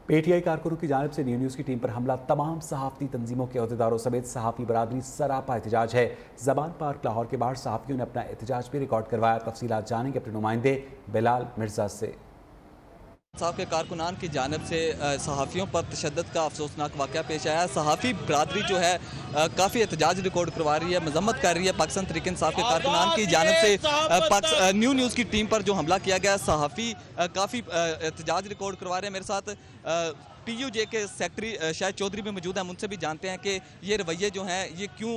P T I کارکنوں کی جانب سے نیو نیوز کی ٹیم پر حملہ، تمام صحافتی تنظیموں کے عہدیداروں سمیت صحافی برادری سراپا احتجاج ہے۔ زبان پارک لاہور کے باہر صحافیوں نے اپنا احتجاج بھی ریکارڈ کروایا۔ تفصیلات جانیں گے اپنے نمائندے بلال مرزا سے۔ صاحب کے کارکنان کی جانب سے صحافیوں پر تشدد کا افسوسناک واقعہ پیش آیا ہے۔ صحافی برادری جو ہے کافی احتجاج ریکارڈ کروا رہی ہے، مذمت کر رہی ہے پاکستان تحریک انصاف کے کارکنان کی جانب سے نیو نیوز کی ٹیم پر جو حملہ کیا گیا۔ صحافی کافی احتجاج ریکارڈ کروا رہے ہیں۔ میرے ساتھ ٹی یو جے کے سیکٹری شاہد چودھری بھی موجود ہیں، ہم ان سے بھی جانتے ہیں کہ یہ رویے جو ہیں یہ کیوں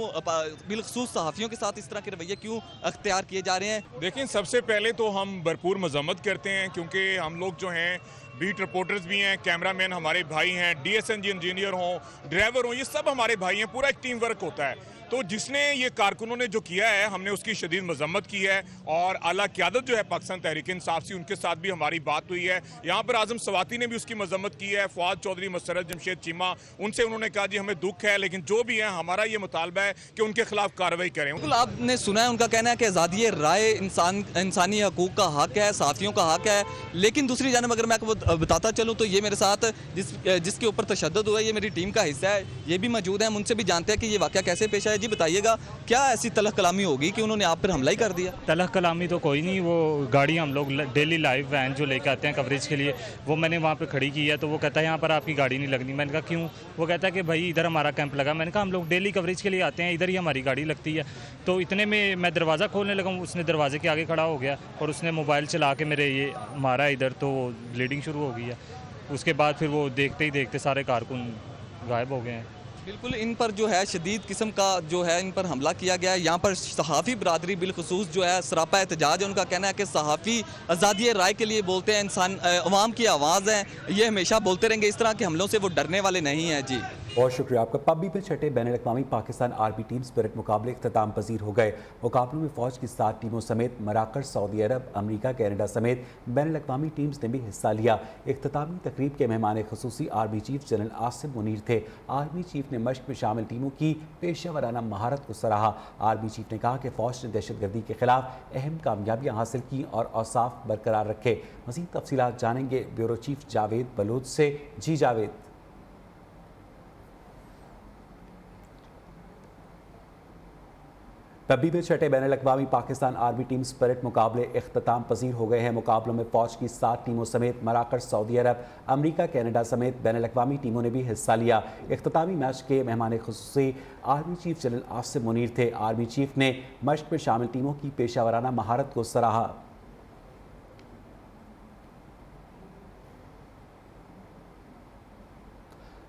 بالخصوص صحافیوں کے ساتھ اس طرح کے رویے کیوں اختیار کیے جا رہے ہیں۔ دیکھیں، سب سے پہلے تو ہم بھرپور مذمت کرتے ہیں، کیونکہ ہم لوگ جو ہیں بیٹ رپورٹرز بھی ہیں، کیمرہ مین ہمارے بھائی ہیں، D S N G engineer ہوں، ڈرائیور ہوں، یہ سب ہمارے بھائی ہیں، پورا ایک ٹیم ورک ہوتا ہے۔ تو جس نے یہ کارکنوں نے جو کیا ہے، ہم نے اس کی شدید مذمت کی ہے، اور اعلیٰ قیادت جو ہے پاکستان تحریک انصاف سے، ان کے ساتھ بھی ہماری بات ہوئی ہے۔ یہاں پر اعظم سواتی نے بھی اس کی مذمت کی ہے، فواد چودھری، مسرت جمشید چیمہ، ان سے انہوں نے کہا جی ہمیں دکھ ہے، لیکن جو بھی ہیں ہمارا یہ مطالبہ ہے کہ ان کے خلاف کارروائی کریں۔ بالکل، آپ نے سنا ہے ان کا کہنا ہے کہ آزادی رائے انسانی حقوق کا حق ہے، صحافیوں کا حق ہے، لیکن دوسری جانب اگر میں آپ کو بتاتا چلوں تو یہ میرے ساتھ جس کے اوپر تشدد ہوا ہے یہ میری ٹیم کا حصہ ہے، یہ بھی موجود ہیں، ہم ان سے بھی جانتے ہیں کہ یہ واقعہ کیسے پیش آیا۔ جی بتائیے گا کیا ایسی تلخ کلامی ہوگی کہ انہوں نے آپ پر حملہ ہی کر دیا؟ تلخ کلامی تو کوئی نہیں، وہ گاڑی ہم لوگ ڈیلی لائیو وین جو لے کے آتے ہیں کوریج کے لیے، وہ میں نے وہاں پہ کھڑی کی ہے، تو وہ کہتا ہے یہاں پر آپ کی گاڑی نہیں لگنی۔ میں نے کہا کیوں؟ وہ کہتا ہے کہ بھائی ادھر ہمارا کیمپ لگا۔ میں نے کہا ہم لوگ ڈیلی کوریج کے لیے آتے ہیں، ادھر ہی ہماری گاڑی لگتی ہے۔ تو اتنے میں دروازہ کھولنے لگا ہوں، اس نے دروازے کے آگے کھڑا ہو گیا اور اس نے موبائل چلا کے میرے یہ مارا ادھر، تو بلیڈنگ شروع ہو گئی ہے۔ اس کے بعد پھر وہ دیکھتے ہی دیکھتے سارے کارکن غائب ہو گئے ہیں۔ بالکل، ان پر جو ہے شدید قسم کا جو ہے ان پر حملہ کیا گیا ہے۔ یہاں پر صحافی برادری بالخصوص جو ہے سراپا احتجاج ہے، ان کا کہنا ہے کہ صحافی آزادی رائے کے لیے بولتے ہیں، عوام کی آواز ہے، یہ ہمیشہ بولتے رہیں گے، اس طرح کے حملوں سے وہ ڈرنے والے نہیں ہیں۔ جی بہت شکریہ آپ کا۔ پبی میں چھٹے بین الاقوامی پاکستان آرمی ٹیم اسپرٹ مقابلے اختتام پذیر ہو گئے۔ مقابلوں میں فوج کی 7 ٹیموں سمیت مراکش، سعودی عرب، امریکہ، کینیڈا سمیت بین الاقوامی ٹیمز نے بھی حصہ لیا۔ اختتامی تقریب کے مہمان خصوصی army chief general Asim Munir تھے۔ آرمی چیف نے مشق میں شامل ٹیموں کی پیشہ ورانہ مہارت کو سراہا۔ آرمی چیف نے کہا کہ فوج نے دہشت گردی کے خلاف اہم کامیابیاں حاصل کی اور اوصاف برقرار رکھے۔ مزید تفصیلات جانیں گے بیورو چیف جاوید بلوچ سے۔ جی جاوید۔ پبی میں چھٹے بین الاقوامی پاکستان آرمی ٹیم اسپرٹ مقابلے اختتام پذیر ہو گئے ہیں۔ مقابلوں میں فوج کی 7 ٹیموں سمیت مراکش، سعودی عرب، امریکہ، کینیڈا سمیت بین الاقوامی ٹیموں نے بھی حصہ لیا۔ اختتامی میچ کے مہمان خصوصی army chief general Asim Munir تھے۔ آرمی چیف نے مشق میں شامل ٹیموں کی پیشہ ورانہ مہارت کو سراہا۔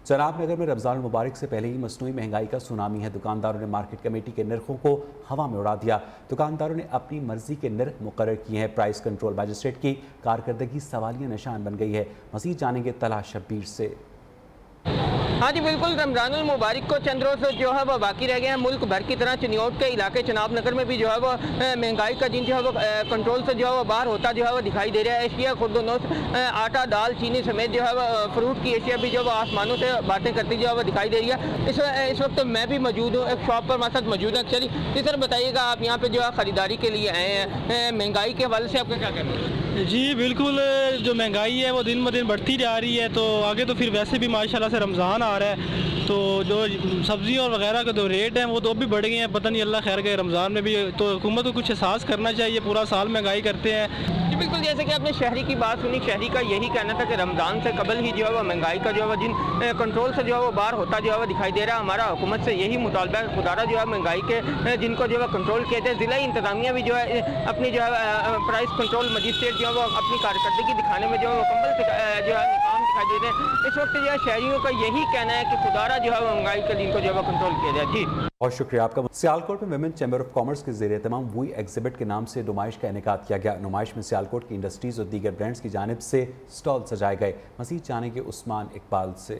جناب نگر میں رمضان المبارک سے پہلے ہی مصنوعی مہنگائی کا سونامی ہے۔ دکانداروں نے مارکیٹ کمیٹی کے نرخوں کو ہوا میں اڑا دیا۔ دکانداروں نے اپنی مرضی کے نرخ مقرر کیے ہیں۔ پرائس کنٹرول مجسٹریٹ کی کارکردگی سوالیہ نشان بن گئی ہے۔ مزید جانیں گے طلحہ شبیر سے۔ ہاں جی بالکل، رمضان المبارک کو چند روز جو ہے وہ باقی رہ گئے ہیں۔ ملک بھر کی طرح چنیوٹ کے علاقے چناب نگر میں بھی جو ہے وہ مہنگائی کا دن جو ہے وہ کنٹرول سے جو ہے وہ باہر ہوتا جو ہے وہ دکھائی دے رہا ہے۔ اشیاء خرد و نوش، آٹا، دال، چینی سمیت جو ہے وہ فروٹ کی اشیاء بھی جو ہے وہ آسمانوں سے باتیں کرتی جو ہے وہ دکھائی دے رہی ہے۔ اس وقت میں بھی موجود ہوں، ایک شاپ پر ہمارے ساتھ موجود ہے۔ چلیے جی سر بتائیے گا، آپ یہاں پہ جو ہے خریداری کے لیے آئے ہیں، مہنگائی کے حوالے سے آپ کا کیا کہنا ہے؟ جی بالکل، جو مہنگائی ہے وہ دن بدن بڑھتی جا رہی ہے، تو آگے تو پھر ویسے بھی ماشاءاللہ سے رمضان آ رہا ہے، تو جو سبزی اور وغیرہ کے جو ریٹ ہیں وہ تو اب بھی بڑھ گئے ہیں۔ پتہ نہیں اللہ خیر کرے رمضان میں بھی تو حکومت کو کچھ احساس کرنا چاہیے، پورا سال مہنگائی کرتے ہیں۔ جی بالکل، جیسے کہ آپ نے شہری کی بات سنی، شہری کا یہی کہنا تھا کہ رمضان سے قبل ہی جو ہے وہ مہنگائی کا جو ہے وہ جن کنٹرول سے جو ہے وہ باہر ہوتا جو ہے وہ دکھائی دے رہا ہے۔ ہمارا حکومت سے یہی مطالبہ ہے، خدا جو ہے مہنگائی کے جن کو جو ہے کنٹرول کیے تھے۔ ضلعی انتظامیہ بھی جو ہے اپنی جو ہے پرائس کنٹرول مجسٹریٹ جو ہے وہ اپنی کارکردگی دکھانے میں جو ہے مکمل جو ہے ناکام دکھائی دے رہے ہیں۔ اس وقت جو ہے شہریوں کا یہی کہنا ہے کہ خدا جو ہے مہنگائی کے دن کو جو ہے کنٹرول کیا جائے۔ جی بہت شکریہ آپ کا۔ سیالکوٹ میں ویمن چیمبر آف کامرس کے زیر اہتمام ووئی ایگزیبٹ کے نام سے نمائش کا انعقاد کیا گیا۔ نمائش میں سیالکوٹ کی انڈسٹریز اور دیگر برانڈز کی جانب سے سٹال سجائے گئے۔ مزید جانیں گے عثمان اقبال سے۔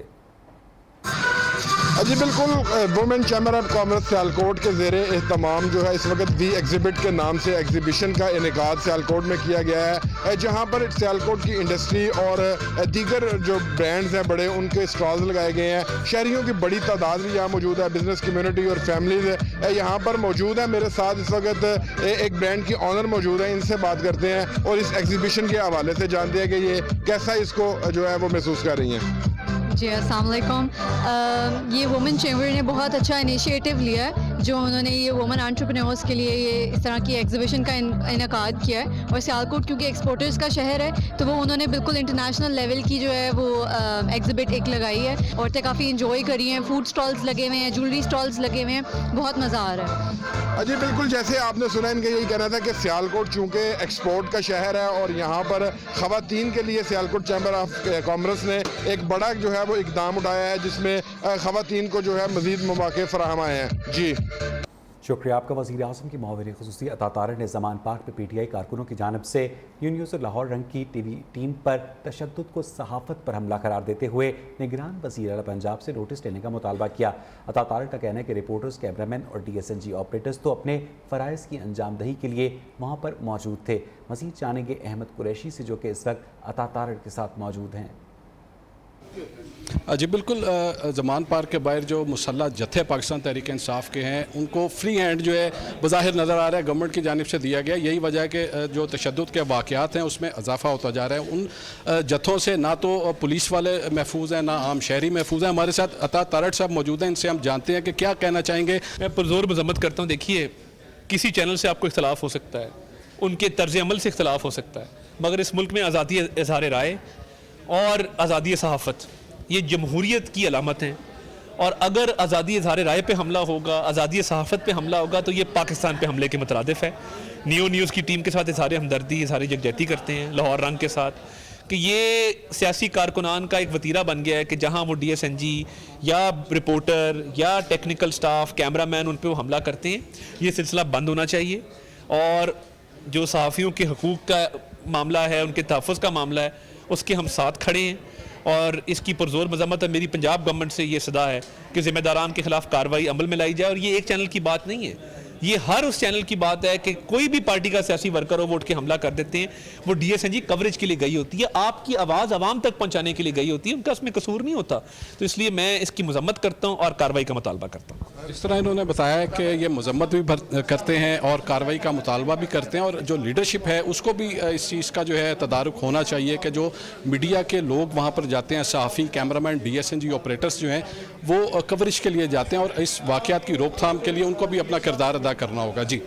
جی بالکل، women chamber of commerce Sialkot کے زیر اہتمام جو ہے اس وقت دی ایگزیبٹ کے نام سے ایگزیبیشن کا انعقاد سیالکوٹ میں کیا گیا ہے، جہاں پر سیالکوٹ کی انڈسٹری اور دیگر جو برانڈز ہیں بڑے، ان کے اسٹالز لگائے گئے ہیں۔ شہریوں کی بڑی تعداد بھی یہاں موجود ہے، بزنس کمیونٹی اور فیملیز یہاں پر موجود ہیں۔ میرے ساتھ اس وقت ایک برانڈ کی آنر موجود ہیں، ان سے بات کرتے ہیں اور اس ایگزیبیشن کے حوالے سے جانتے ہیں کہ یہ کیسا اس کو جو ہے وہ محسوس کر رہی ہیں۔ جی السلام علیکم۔ یہ وومن چیمبر نے بہت اچھا انیشیٹو لیا ہے، جو انہوں نے یہ وومن انٹرپرینورز کے لیے یہ اس طرح کی ایگزیبیشن کا انعقاد کیا ہے، اور سیالکوٹ کیونکہ ایکسپورٹرز کا شہر ہے تو وہ انہوں نے بالکل انٹرنیشنل لیول کی جو ہے وہ ایگزیبٹ ایک لگائی ہے۔ عورتیں کافی انجوائے کری ہیں، فوڈ سٹالز لگے ہوئے ہیں، جولری سٹالز لگے ہوئے ہیں، بہت مزہ آ رہا ہے۔ جی بالکل، جیسے آپ نے سنا، ان کا یہی کہنا تھا کہ سیالکوٹ چونکہ ایکسپورٹ کا شہر ہے اور یہاں پر خواتین کے لیے سیالکوٹ چیمبر آف کامرس نے ایک بڑا جو ہے وہ اقدام اٹھایا ہے، جس میں خواتین کو جو ہے مزید مواقع فراہم آئے ہیں۔ جی شکریہ آپ کا۔ وزیر اعظم کی معاون خصوصی عطا طارق نے زمان پارک میں پی ٹی آئی کارکنوں کی جانب سے یونیورسٹی لاہور رنگ کی ٹی وی ٹیم پر تشدد کو صحافت پر حملہ قرار دیتے ہوئے نگران وزیر اعلیٰ پنجاب سے نوٹس لینے کا مطالبہ کیا۔ عطا طارق کا کہنا ہے کہ رپورٹرز، کیمرہ مین اور D S N G operators تو اپنے فرائض کی انجام دہی کے لیے وہاں پر موجود تھے۔ مزید جانیں گے احمد قریشی سے، جو کہ اس وقت عطا طارق کے ساتھ موجود ہیں۔ جی بالکل، زمان پارک کے باہر جو مسلح جتھے پاکستان تحریک انصاف کے ہیں، ان کو فری ہینڈ جو ہے بظاہر نظر آ رہا ہے گورنمنٹ کی جانب سے دیا گیا۔ یہی وجہ ہے کہ جو تشدد کے واقعات ہیں اس میں اضافہ ہوتا جا رہا ہے۔ ان جتھوں سے نہ تو پولیس والے محفوظ ہیں، نہ عام شہری محفوظ ہیں۔ ہمارے ساتھ عطا طارق صاحب موجود ہیں، ان سے ہم جانتے ہیں کہ کیا کہنا چاہیں گے۔ میں پرزور مذمت کرتا ہوں۔ دیکھیے، کسی چینل سے آپ کو اختلاف ہو سکتا ہے، ان کے طرز عمل سے اختلاف ہو سکتا ہے، مگر اس ملک میں آزادی اظہار رائے اور آزادی صحافت یہ جمہوریت کی علامت ہیں، اور اگر آزادی اظہار رائے پہ حملہ ہوگا، آزادی صحافت پہ حملہ ہوگا تو یہ پاکستان پہ حملے کے مترادف ہے۔ نیوز کی ٹیم کے ساتھ اظہار ہمدردی، اظہار یکجہتی کرتے ہیں لاہور رنگ کے ساتھ، کہ یہ سیاسی کارکنان کا ایک وتیرہ بن گیا ہے کہ جہاں وہ ڈی ایس این جی یا رپورٹر یا ٹیکنیکل سٹاف، کیمرہ مین، ان پہ وہ حملہ کرتے ہیں۔ یہ سلسلہ بند ہونا چاہیے، اور جو صحافیوں کے حقوق کا معاملہ ہے، ان کے تحفظ کا معاملہ ہے، اس کے ہم ساتھ کھڑے ہیں، اور اس کی پرزور مذمت ہے۔ میری پنجاب گورنمنٹ سے یہ صدا ہے کہ ذمہ داران کے خلاف کارروائی عمل میں لائی جائے، اور یہ ایک چینل کی بات نہیں ہے، یہ ہر اس چینل کی بات ہے کہ کوئی بھی پارٹی کا سیاسی ورکر ہو، وہ اٹھ کے حملہ کر دیتے ہیں۔ وہ D S N G coverage کے لیے گئی ہوتی ہے، آپ کی آواز عوام تک پہنچانے کے لیے گئی ہوتی ہے، ان کا اس میں قصور نہیں ہوتا۔ تو اس لیے میں اس کی مذمت کرتا ہوں اور کارروائی کا مطالبہ کرتا ہوں۔ اس طرح انہوں نے بتایا ہے کہ یہ مذمت بھی کرتے ہیں اور کارروائی کا مطالبہ بھی کرتے ہیں، اور جو لیڈرشپ ہے اس کو بھی اس چیز کا جو ہے تدارک ہونا چاہیے کہ جو میڈیا کے لوگ وہاں پر جاتے ہیں، صحافی، cameraman, D S N G operators جو ہیں، وہ کوریج کے لیے جاتے ہیں، اور اس واقعات کی روک تھام کے لیے ان کو بھی اپنا کردار ادا کرنا ہوگا۔ جی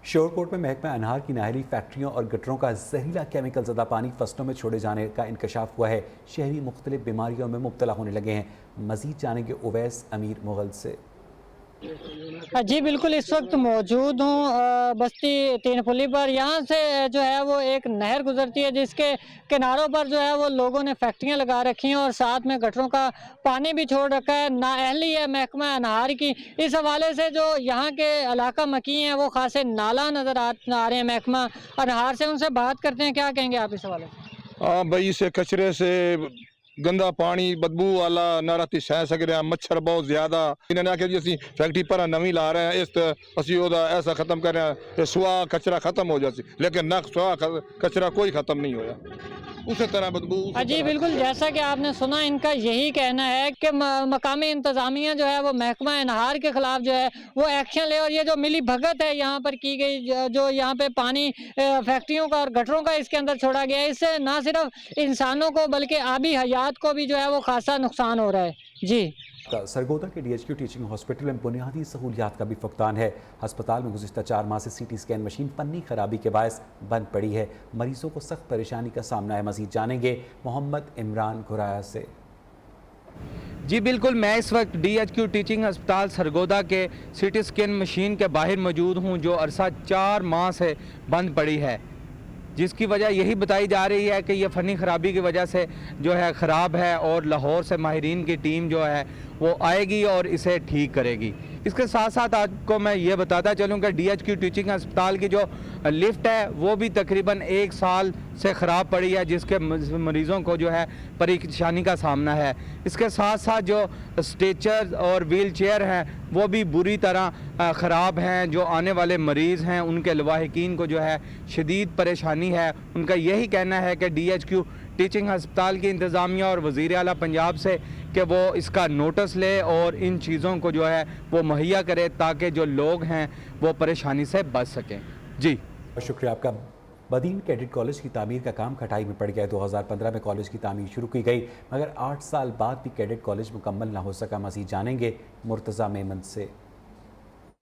شورکوٹ میں محکمہ انہار کی نااہلی فیکٹریوں اور گٹروں کا زہریلا کیمیکل زدہ پانی فصلوں میں چھوڑے جانے کا انکشاف ہوا ہے۔ شہری مختلف بیماریوں میں مبتلا ہونے لگے ہیں۔ مزید جانیں گے اویس امیر مغل سے۔ جی بالکل، اس وقت موجود ہوں بستی تین پلی پر۔ یہاں سے جو ہے وہ ایک نہر گزرتی ہے، جس کے کناروں پر جو ہے وہ لوگوں نے فیکٹریاں لگا رکھی ہیں اور ساتھ میں گٹروں کا پانی بھی چھوڑ رکھا ہے۔ نااہلی ہے محکمہ انہار کی۔ اس حوالے سے جو یہاں کے علاقہ مکی ہیں وہ خاصے نالہ نظر آ رہے ہیں محکمہ انہار سے۔ ان سے بات کرتے ہیں، کیا کہیں گے آپ اس حوالے سے؟ ہاں بھائی، اسے کچرے سے گندا پانی بدبو والا نہ رہتی سہ سکتے ہیں، مچھر بہت زیادہ۔ انہوں نے آخیا جی اسی فیکٹری پر نویں لا رہے ہیں، اس اسی ایسا ختم کر رہے ہیں کہ سوا کچرا ختم ہو جاتی، لیکن نہ سوا کچرا کوئی ختم نہیں ہویا، اسی طرح بدبو۔ جی بالکل، جیسا کہ آپ نے سنا، ان کا یہی کہنا ہے کہ مقامی انتظامیہ جو ہے وہ محکمہ انہار کے خلاف جو ہے وہ ایکشن لے، اور یہ جو ملی بھگت ہے یہاں پر کی گئی، جو یہاں پہ پانی فیکٹریوں کا اور گٹروں کا اس کے اندر چھوڑا گیا ہے، اس سے نہ صرف انسانوں کو بلکہ آبی حیات کو بھی جو ہے وہ خاصا نقصان ہو رہا ہے۔ جی سرگودا کے D H Q teaching hospital میں بنیادی سہولیات کا بھی فقدان ہے۔ ہسپتال میں گزشتہ 4 ماہ سے سی ٹی اسکین مشین فنی خرابی کے باعث بند پڑی ہے۔ مریضوں کو سخت پریشانی کا سامنا ہے۔ مزید جانیں گے محمد عمران گھرایا سے۔ جی بالکل، میں اس وقت ڈی ایچ کیو ٹیچنگ ہسپتال سرگودا کے سی ٹی اسکین مشین کے باہر موجود ہوں، جو عرصہ 4 ماہ سے بند پڑی ہے، جس کی وجہ یہی بتائی جا رہی ہے کہ یہ فنی خرابی کی وجہ سے جو ہے خراب ہے، اور لاہور سے ماہرین کی ٹیم جو ہے وہ آئے گی اور اسے ٹھیک کرے گی۔ اس کے ساتھ ساتھ آپ کو میں یہ بتاتا چلوں کہ DHQ ٹیچنگ ہسپتال کی جو لفٹ ہے وہ بھی تقریباً 1 سال سے خراب پڑی ہے، جس کے مریضوں کو جو ہے پریشانی کا سامنا ہے۔ اس کے ساتھ ساتھ جو اسٹیچر اور ویل چیئر ہیں وہ بھی بری طرح خراب ہیں۔ جو آنے والے مریض ہیں ان کے لواحقین کو جو ہے شدید پریشانی ہے۔ ان کا یہی کہنا ہے کہ DHQ ٹیچنگ ہسپتال کی انتظامیہ اور وزیر اعلیٰ پنجاب سے کہ وہ اس کا نوٹس لے اور ان چیزوں کو جو ہے وہ مہیا کرے تاکہ جو لوگ ہیں وہ پریشانی سے بچ سکیں۔ جی شکریہ آپ کا۔ بدین کیڈٹ کالج کی تعمیر کا کام کھٹائی میں پڑ گیا۔ 2015 میں کالج کی تعمیر شروع کی گئی مگر 8 سال بعد بھی کیڈٹ کالج مکمل نہ ہو سکا۔ مزید جانیں گے مرتضیٰ میمن سے۔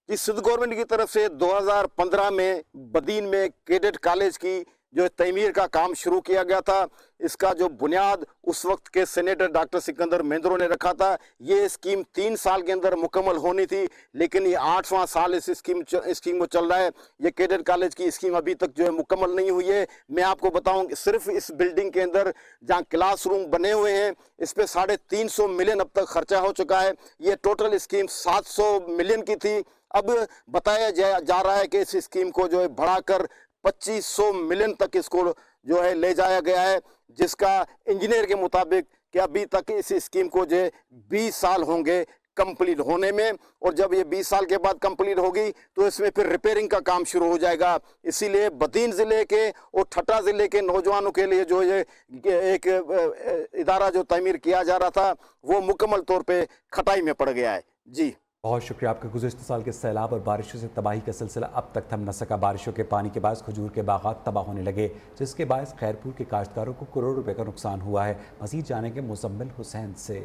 سندھ گورنمنٹ کی طرف سے 2015 میں بدین میں کیڈٹ کالج کی جو تعمیر کا کام شروع کیا گیا تھا، اس کا جو بنیاد اس وقت کے سینیٹر ڈاکٹر سکندر مہندرو نے رکھا تھا۔ یہ اسکیم 3 سال کے اندر مکمل ہونی تھی، لیکن یہ 8واں سال اس اسکیم کو چل رہا ہے۔ یہ کیڈٹ کالج کی اسکیم ابھی تک جو ہے مکمل نہیں ہوئی ہے۔ میں آپ کو بتاؤں کہ صرف اس بلڈنگ کے اندر جہاں کلاس روم بنے ہوئے ہیں اس پہ 350 ملین اب تک خرچہ ہو چکا ہے۔ یہ ٹوٹل اسکیم 700 ملین کی تھی۔ اب بتایا جا رہا ہے کہ اس اسکیم کو جو ہے بڑھا کر 2500 ملین تک اس کو جو ہے لے جایا گیا ہے، جس کا انجینئر کے مطابق کہ ابھی تک اس اسکیم کو جو ہے 20 سال ہوں گے کمپلیٹ ہونے میں، اور جب یہ 20 سال کے بعد کمپلیٹ ہوگی تو اس میں پھر ریپیرنگ کا کام شروع ہو جائے گا۔ اسی لیے بدین ضلع کے اور ٹھٹا ضلع کے نوجوانوں کے لیے جو یہ ایک ادارہ جو تعمیر کیا جا رہا تھا وہ مکمل طور پہ کھٹائی میں پڑ گیا ہے۔ جی بہت شکریہ آپ کا۔ گزشتہ سال کے سیلاب اور بارشوں سے تباہی کا سلسلہ اب تک تھم نہ سکا۔ بارشوں کے پانی کے باعث کھجور کے باغات تباہ ہونے لگے، جس کے باعث خیرپور کے کاشتکاروں کو کروڑ روپے کا نقصان ہوا ہے۔ مزید جانیں گے مزمل حسین سے۔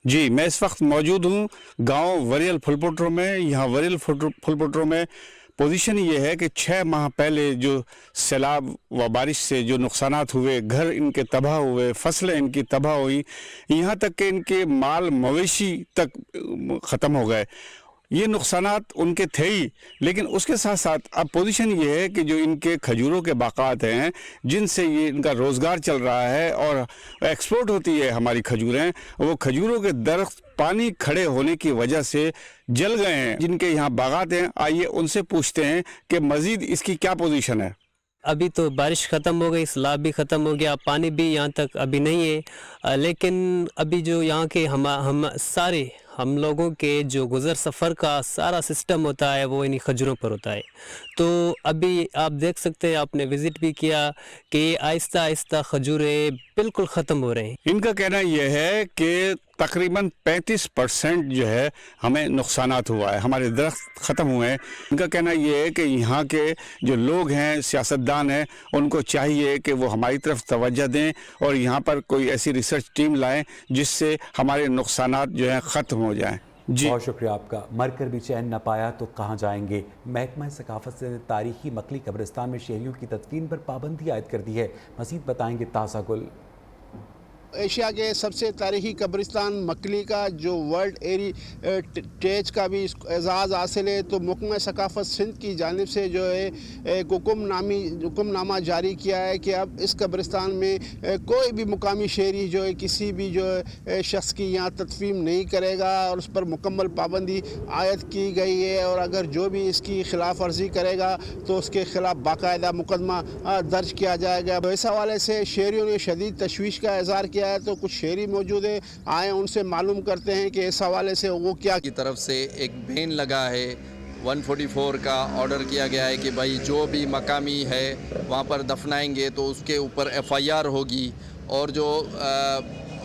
جی میں اس وقت موجود ہوں گاؤں وریل پھلپٹرو میں۔ یہاں وریل پھلپٹرو میں پوزیشن یہ ہے کہ 6 ماہ پہلے جو سیلاب و بارش سے جو نقصانات ہوئے، گھر ان کے تباہ ہوئے، فصلیں ان کی تباہ ہوئی، یہاں تک کہ ان کے مال مویشی تک ختم ہو گئے۔ یہ نقصانات ان کے تھے ہی، لیکن اس کے ساتھ ساتھ اب پوزیشن یہ ہے کہ جو ان کے کھجوروں کے باغات ہیں جن سے یہ ان کا روزگار چل رہا ہے اور ایکسپورٹ ہوتی ہے ہماری کھجوریں، وہ کھجوروں کے درخت پانی کھڑے ہونے کی وجہ سے جل گئے ہیں۔ جن کے یہاں باغات ہیں آئیے ان سے پوچھتے ہیں کہ مزید اس کی کیا پوزیشن ہے۔ ابھی تو بارش ختم ہو گئی، سیلاب بھی ختم ہو گیا، پانی بھی یہاں تک ابھی نہیں ہے، لیکن ابھی جو یہاں کے ہم لوگوں کے جو گزر سفر کا سارا سسٹم ہوتا ہے وہ انہی کھجوروں پر ہوتا ہے۔ تو ابھی آپ دیکھ سکتے ہیں، آپ نے وزٹ بھی کیا کہ آہستہ آہستہ کھجوریں بالکل ختم ہو رہے ہیں۔ ان کا کہنا یہ ہے کہ تقریباً 35% جو ہے ہمیں نقصانات ہوا ہے، ہمارے درخت ختم ہوئے ہیں۔ ان کا کہنا یہ ہے کہ یہاں کے جو لوگ ہیں، سیاستدان ہیں، ان کو چاہیے کہ وہ ہماری طرف توجہ دیں اور یہاں پر کوئی ایسی ریسرچ ٹیم لائیں جس سے ہمارے نقصانات جو ہیں ختم ہو جائیں۔ جی بہت شکریہ آپ کا۔ مر کر بھی چین نہ پایا تو کہاں جائیں گے؟ محکمہ ثقافت سے تاریخی مکلی قبرستان میں شہریوں کی تدفین پر پابندی عائد کر دی ہے۔ مزید بتائیں گے تازہ گل۔ ایشیا کے سب سے تاریخی قبرستان مکلی کا جو ورلڈ ہیریٹیج کا بھی اعزاز حاصل ہے، تو محکمہ ثقافت سندھ کی جانب سے جو ہے ایک حکم نامہ جاری کیا ہے کہ اب اس قبرستان میں کوئی بھی مقامی شہری جو ہے کسی بھی جو شخص کی یہاں تدفین نہیں کرے گا، اور اس پر مکمل پابندی عائد کی گئی ہے، اور اگر جو بھی اس کی خلاف ورزی کرے گا تو اس کے خلاف باقاعدہ مقدمہ درج کیا جائے گا۔ اس حوالے سے شہریوں نے شدید تشویش کا اظہار کیا ہے، تو کچھ شہری موجود ہیں، آئے ان سے معلوم کرتے ہیں کہ اس حوالے سے وہ کیا کی طرف سے ایک بین لگا ہے 144 کا آرڈر کیا گیا ہے کہ بھائی جو بھی مقامی ہے وہاں پر دفنائیں گے تو اس کے اوپر FIR ہوگی، اور جو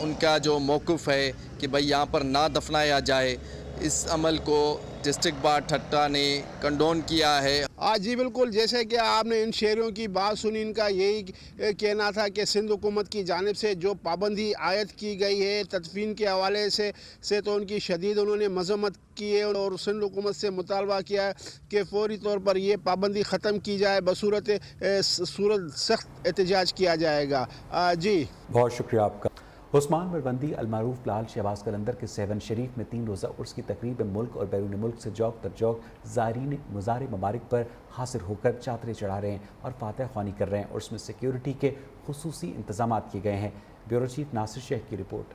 ان کا جو موقف ہے کہ بھائی یہاں پر نہ دفنایا جائے، اس عمل کو ڈسٹرکٹ بار ٹھٹا نے کنڈون کیا ہے۔ جی بالکل، جیسے کہ آپ نے ان شہریوں کی بات سنی، ان کا یہی کہنا تھا کہ سندھ حکومت کی جانب سے جو پابندی عائد کی گئی ہے تدفین کے حوالے سے تو ان کی شدید انہوں نے مذمت کی ہے، اور سندھ حکومت سے مطالبہ کیا ہے کہ فوری طور پر یہ پابندی ختم کی جائے، بصورت سخت احتجاج کیا جائے گا۔ جی بہت شکریہ آپ کا۔ عثمان مربندی المعروف لال شہباز قلندر کے 7 شریف میں 3 روزہ عرس کی تقریب میں ملک اور بیرون ملک سے جوق در جوق زائرین مزار مبارک پر حاضر ہو کر چادریں چڑھا رہے ہیں اور فاتح خوانی کر رہے ہیں، اور اس میں سیکیورٹی کے خصوصی انتظامات کیے گئے ہیں۔ بیورو چیف ناصر شیخ کی رپورٹ۔